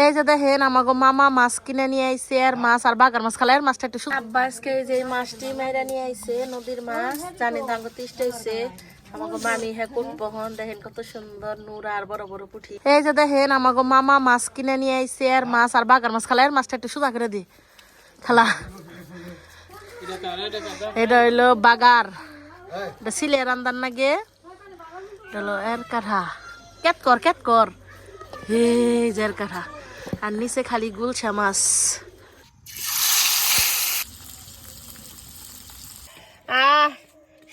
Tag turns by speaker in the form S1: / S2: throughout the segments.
S1: এই যে দেখেন আমাগো মামা মাছ কিনে নিয়ে আইছে আর মাছ আর বাগার মাছ খালে আর মাছটা একটু আব্বা আজকে এই যে মাছটি মাইরা নিয়ে আইছে নদীর মাছ জানি দাঙ্গ তিষ্ট হইছে আমাগো মামি হ্যাঁ কোন বহন দেখেন কত সুন্দর নুরা আর বড় বড় পুঁটি। এই যে দেখেন আমাগো মামা মাছ কিনে নিয়ে আইছে আর মাছ আর বাগার মাছ খালে আর মাছটা একটু সুদা করে দি খালা। এটা হইলো বাগার, এটা সিলে রান্দার নাগে হলো এর কাঠা কেট কর এই যে এর কাঠা আর নিচে খালি গুলশা মাছ।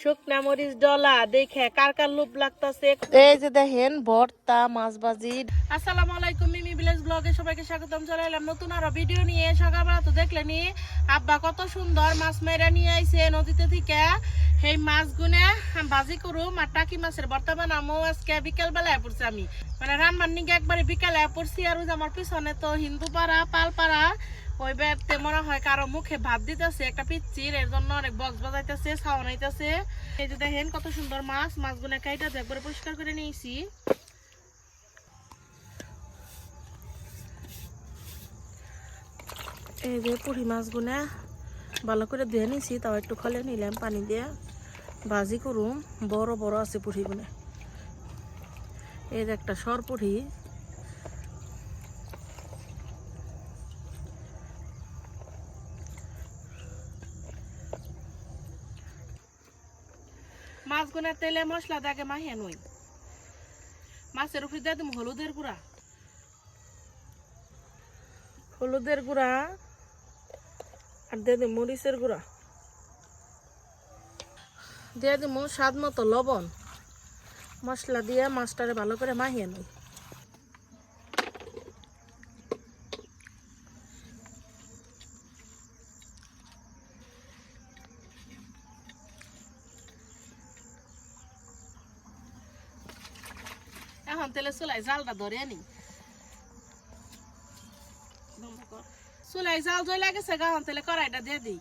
S1: শুকনা মরিচ ডলা দেখে কার কার লোভ লাগতাছে। এই যে দেখেন ভর্তা মাছ ভাজি। আসসালামু আলাইকুম, মিমি ভিলেজ ব্লগে সবাইকে স্বাগতম। চলে এলাম নতুন আরো ভিডিও নিয়ে। সকালবেলা তো দেখলেনি আব্বা কত সুন্দর মাছ মেরা নিয়ে আইছে নদীতে থেকে। সেই মাছ গুনে ভাজি করুম আর টাকি মাছের ভর্তা বানামো। আজকে বিকেল বেলায় পড়ছি আমি, মানে রান্নার নিগে একবারে বিকেলে পড়ছি। আর আমার পিছনে তো হিন্দু পাড়া পাল পাড়া ওই বেড়তে মনে হয় কারো মুখে ভাত দিতেছে একটা পিচ্ছির, এর জন্য অনেক বক্স বাজাইতেছে সাউন্ড হইতেছে। এই যে দেখেন কত সুন্দর মাছ, মাছগুলো কাইটা একবারে পরিষ্কার করে নিয়েছি। এই যে পুঁটি মাছগুলো ভালো করে ধুয়ে নিয়েছি, তাও একটু খলে নিলাম পানি দিয়ে ভাজি করুম। বড় বড় আছে পুঁটিগুলো। এই যে একটা সর পুঁটি, মাছগুলো তেলে মশলা দাগে মাহিয়া নই। মাছের উপরে দিয়ে দিম হলুদের গুঁড়া আর দিয়ে দিম মরিচের গুঁড়া, দিয়ে দিম স্বাদ মতো লবণ। মশলা দিয়ে মাছটারে ভালো করে মাহিয়ে নই। এখন তেলে চুলাই জালটা ধরে আনি। চুলাই জাল জ্বলে গেছে, এখন তেলে কড়াইটা দিয়ে দিই।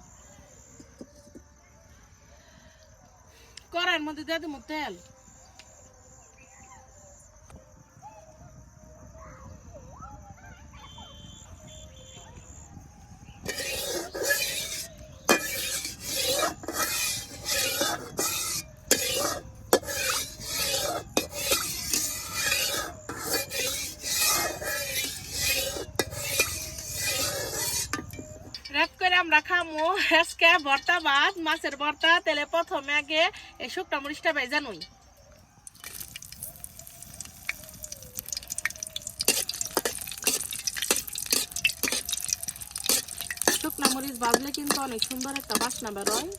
S1: কড়াইয়ের মধ্যে দিয়ে দিব তেল। আমরা খামো আজকে ভর্তা ভাত, মাছের ভর্তা। তেলে প্রথমে আগে এই শুকনা মরিচটা ভেজা নই। শুকনা মরিচ ভাজলে কিন্তু অনেক সুন্দর একটা বাসনা বেরোয়।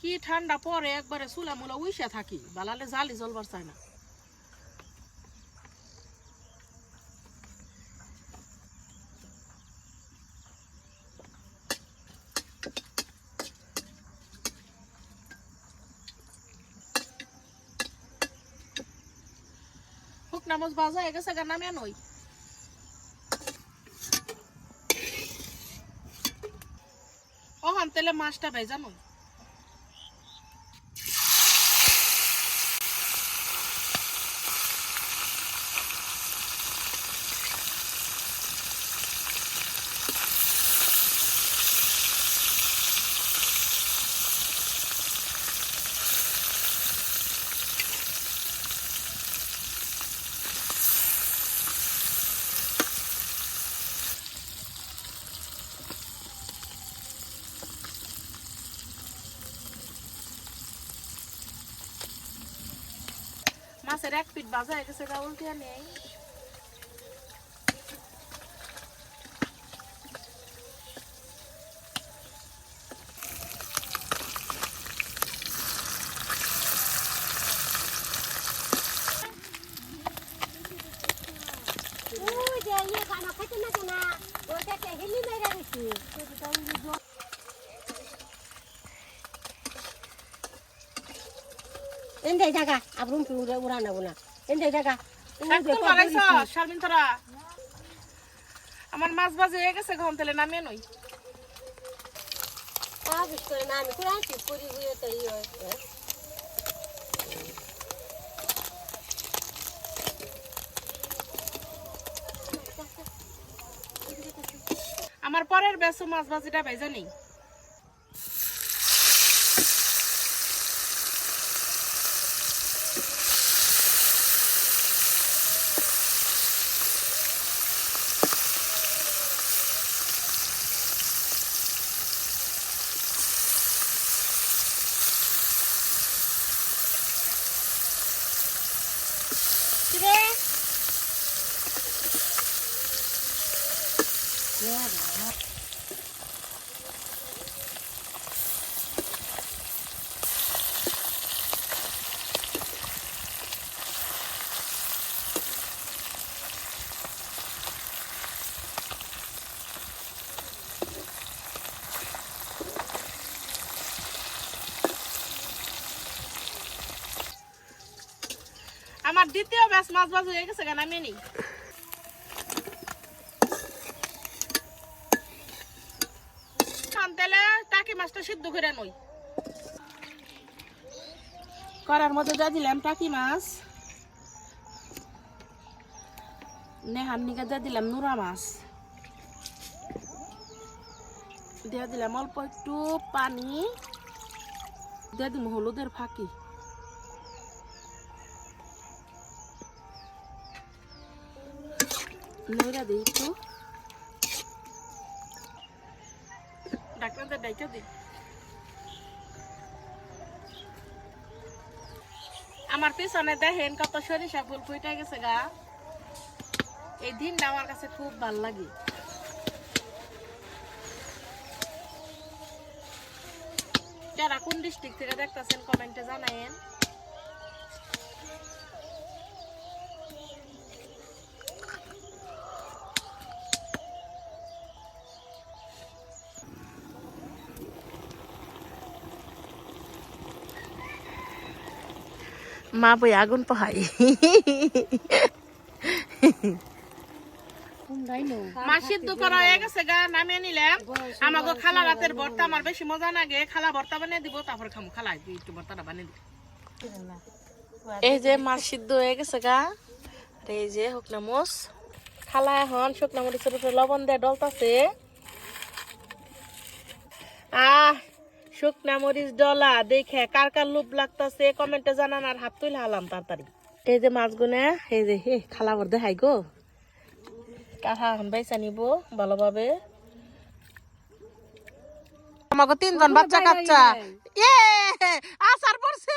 S1: কি ঠান্ডা পরে একবারে চুলা মুলা উইসা থাকি, বালালে জালি জ্বলবার চায় না। শুকনা মাছ ভাজা হয়ে গেছে, নামিয়ে নই। ওখান তেলে মাছটা ভেজা নই। মাছের এক পিঠ ভাজা হয়ে গেছে, উল্টিয়ে নেই।
S2: এন্ডে জায়গা আবরুম কি উড়ানা না এন্ডে জায়গা
S1: একদম বাড়াইছো শারমিন তোরা আমার মাছ ভাজি হয়ে গেছে ঘন তেলে নামিয়ে নই
S2: আবিস করে না আমি কোরআন কি করি হয়ে তো ই হয়
S1: আমার পরের বেসো মাছ ভাজিটা ভেজে নেই আমার দ্বিতীয় ব্যাস মাছ ভাজি হয়ে গেছে কেন আমি নেই তেলে টাকি মাছটা সিদ্ধ করে নই করার মধ্যে যা দিলাম টাকি মাছ নেহার নিকে যা দিলাম নুরা মাছ দিয়ে দিলাম অল্প একটু পানি দিয়ে দিলাম হলুদের ফাঁকি নইরা দিই একটু ডাক্তারদের ডাইকা দিই আমার পিছনে দেখেন কত সরিষা ফুল ফুটে গেছে গা এই দিনটা আমার কাছে খুব ভাল লাগে যারা কোন ডিস্ট্রিক্ট থেকে দেখতেছেন কমেন্টে জানায়েন মা বই আগুন পোহাই মাছ সিদ্ধ করা হয়ে গেছে গা নামিয়ে নিলাম আমাকে খালা রাতের ভর্তা আমার বেশি মজা লাগে খালা ভর্তা বানিয়ে দিব তারপর খামু খালা একটু ভর্তাটা বানিয়ে দিব এই যে মাছ সিদ্ধ হয়ে গেছে গা আর এই যে শুকনা মরিচ খালা এখন শুকনা মরিচের উপরে লবণ দিয়ে ডলতাছে শুকনা মরিচ ডলা দেখে কার কার লোভ লাগতেছে কমেন্টে জানান আর হাত তুলে হালাম তাড়াতাড়ি এই যে মাছগুলো এই যে খালা ভর দেখাই গো কাঠা এখন বাইসা নিব ভালোভাবে আমাকে তিনজন বাচ্চা কাচ্চা আসার পড়ছে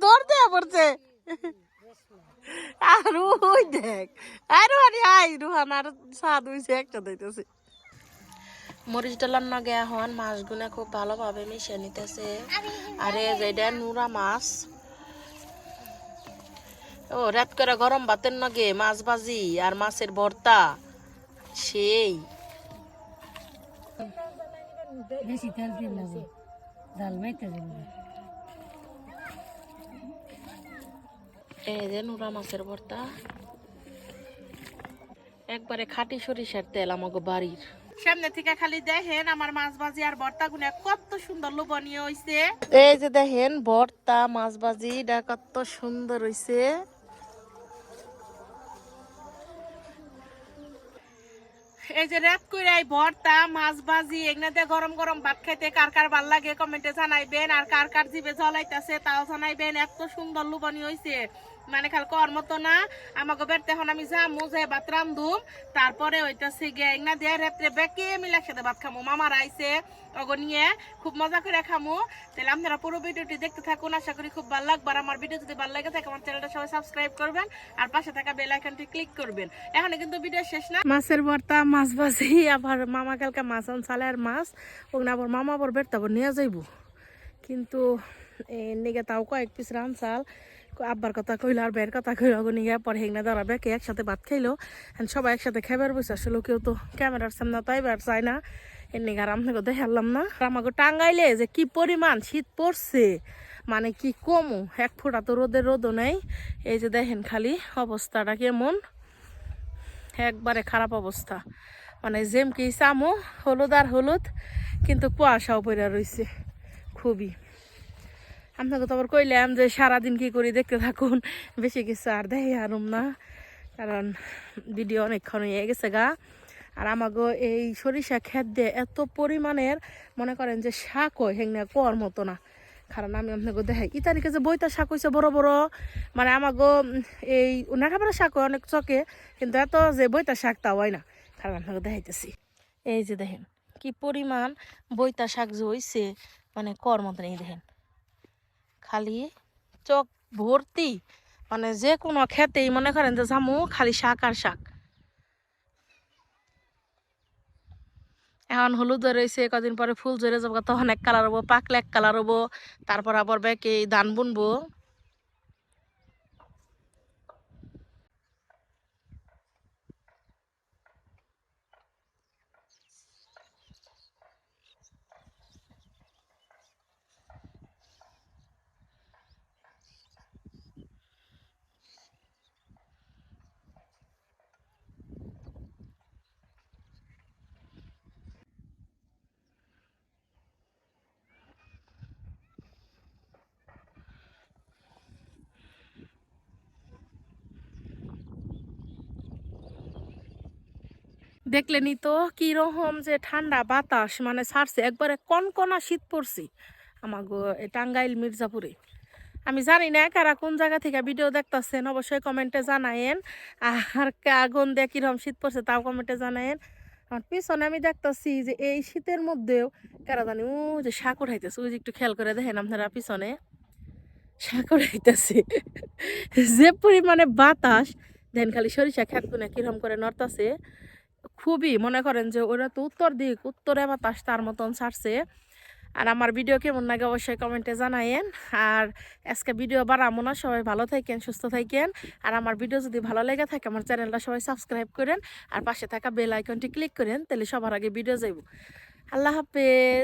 S1: দৌড় দেয়া পড়ছে আর ওই দেখ আর রুহান আর স্বাদ হইছে একটা দিতেছে মরিচ ডালার নাগে এখন মাছগুলো খুব ভালোভাবে মিশিয়ে নিতেছে আর এই যে নুরা মাছ ও রাত করে গরম ভাতের নাগে মাছ ভাজি আর মাছের ভর্তা সেই
S2: বেশি তেল দিন না জাল মাইতে
S1: এই যে নুরা মাছের ভর্তা একবারে খাঁটি সরিষার তেল আমাকে বাড়ির সামনে থেকে খালি দেখেন আমার মাছ ভাজি আর ভর্তা গুলো কত সুন্দর লোভনীয় হইছে এই যে দেখেন ভর্তা মাছ ভাজি এটা কত সুন্দর হইছে এই যে রাত কইরা ভর্তা মাছ ভাজি এগনাতে গরম গরম ভাত খাইতে কার কার ভাল লাগে কমেন্টে জানাইবেন আর কার কার জিভে জ্বলাইতাছে তাও জানাইবেন এত সুন্দর লোভনীয় হইছে মানে খাল কর মতো না আমাকে বেরতে এখন আমি যামু যে ভাত রান্ধুম তারপরে হইতাছে গে এগনা দিয়ে রাত্রে বেকে মিলে একসাথে ভাত খামু মামার আইছে ওগো নিয়ে খুব মজা করে খামু তাহলে আপনারা পুরো ভিডিওটি দেখতে থাকুন আশা করি খুব ভালো লাগবে আর আমার ভিডিও যদি ভালো লাগে থাকে আমার চ্যানেলটা সবাই সাবস্ক্রাইব করবেন আর পাশে থাকা বেল আইকনটি ক্লিক করবেন এখন কিন্তু ভিডিও শেষ না মাছের ভর্তা মাছ ভাজি আবার মামা কালকে মাছ আনছালে আর মাছ ওগনা আবার মামা আবার বেরতে আবার নিয়ে যাইব কিন্তু নিগে তাও কয়েক পিস রানছাল আব্বার কথা কইল আর বের কথা কইল নিগে পরে হেগনা ধরা বেকে একসাথে ভাত খাইলো সবাই একসাথে খাইবার বসে আসলে কেউ তো ক্যামেরার সামনে তো এবার চায় না এর নিগে আর আপনাকে দেখালাম না আমাকে টাঙ্গাইলে যে কি পরিমাণ শীত পড়ছে মানে কি কমু, এক ফোঁটা তো রোদও নেই। এই যে দেখেন খালি অবস্থাটা কেমন, একবারে খারাপ অবস্থা। মানে যেমকি চামো হলুদ আর হলুদ, কিন্তু কুয়াশাও পড়ে রয়েছে খুবই। আপনাকে তো আবার কইলাম যে সারাদিন কি করি দেখতে থাকুন, বেশি কিছু আর দেখি আরম না, কারণ ভিডিও অনেকক্ষণ হয়ে গেছে গা। আর আমাগো এই সরিষা ক্ষেত দিয়ে এত পরিমাণের মনে করেন যে শাক হয় হেংনা কোয়ার মতো না। কারণ আমি আপনাকে দেখাই এই তারিখে যে বইতা শাক হয়েছে বড় বড়, মানে আমাগো এই নাঠাপাড়া শাক হয় অনেক চকে, কিন্তু এত যে বইতা শাক তা হয় না। কারণ আপনাকে দেখাইতেছি, এই যে দেখেন কি পরিমাণ বইতা শাক যে হয়েছে, মানে কর মতন। এই দেখেন খালি চোখ ভর্তি, মানে যে কোনো খেতেই মনে করেন যে জামু খালি শাক আর শাক। এখন হলুদ রয়েছে, কদিন পরে ফুল ঝরে যাবো, তখন এক কালার হবো, পাকলে এক কালার হবো, তারপর আবার ব্যাকে ধান বুনবো। দেখলেনি তো কিরকম যে ঠান্ডা বাতাস, মানে ছাড়ছে একবারে কনকনা শীত পড়ছে আমাগো টাঙ্গাইল মির্জাপুরে। আমি জানি না কারা কোন জায়গা থেকে ভিডিও দেখতেছেন, অবশ্যই কমেন্টে জানায়েন। আর আগুন দিয়ে কিরকম শীত পড়ছে তাও কমেন্টে জানায়েন। আর পিছনে আমি দেখতেছি যে এই শীতের মধ্যেও কারা জানি ও যে শাক উঠাইতেছে, ওই যে একটু খেয়াল করে দেখেন আপনারা পিছনে শাক উঠাইতেছে। যে পরিমাণে বাতাস, দেন খালি সরিষা খেত গুনে কিরকম করে নড়তাছে। খুবই মনে করেন যে ওরা তো উত্তর দিক, উত্তরে বাতাস তার মতন ছাড়ছে। আর আমার ভিডিও কেমন লাগে অবশ্যই কমেন্টে জানায়েন। আর আজকে ভিডিও বাড়াবো না, সবাই ভালো থাকেন, সুস্থ থাকেন। আর আমার ভিডিও যদি ভালো লেগে থাকে আমার চ্যানেলটা সবাই সাবস্ক্রাইব করেন, আর পাশে থাকা বেল আইকনটি ক্লিক করেন, তাহলে সবার আগে ভিডিও যাইব। আল্লাহ হাফেজ।